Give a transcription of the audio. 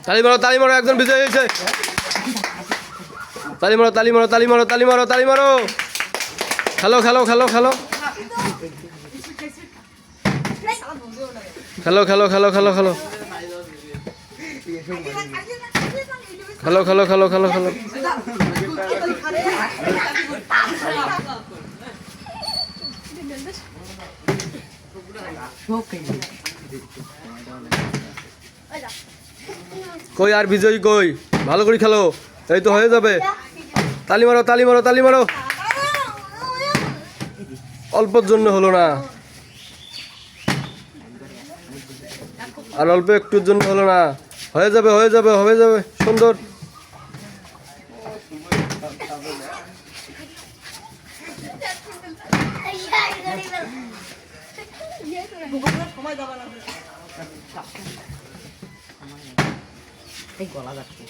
তালি মারো তালি মারো, একজন বিজয় হয়েছে। তালি মারো তালি মারো তালি মারো তালি মারো তালি মারো। খেলো খেলো খেলো খেলো খেলো খেলো খেলো খেলো খেলো খেলো খেলো খেলো খেলো খেলো। কই আর বিজয়ী কই? ভালো করে খেলো, এই তো হয়ে যাবে। তালি মারো তালি মারো তালি মারো। অল্পর জন্য হলো না, আর অল্প একটুর জন্য হলো না। হয়ে যাবে হয়ে যাবে হয়ে যাবে, সুন্দর। গলা যাচ্ছে।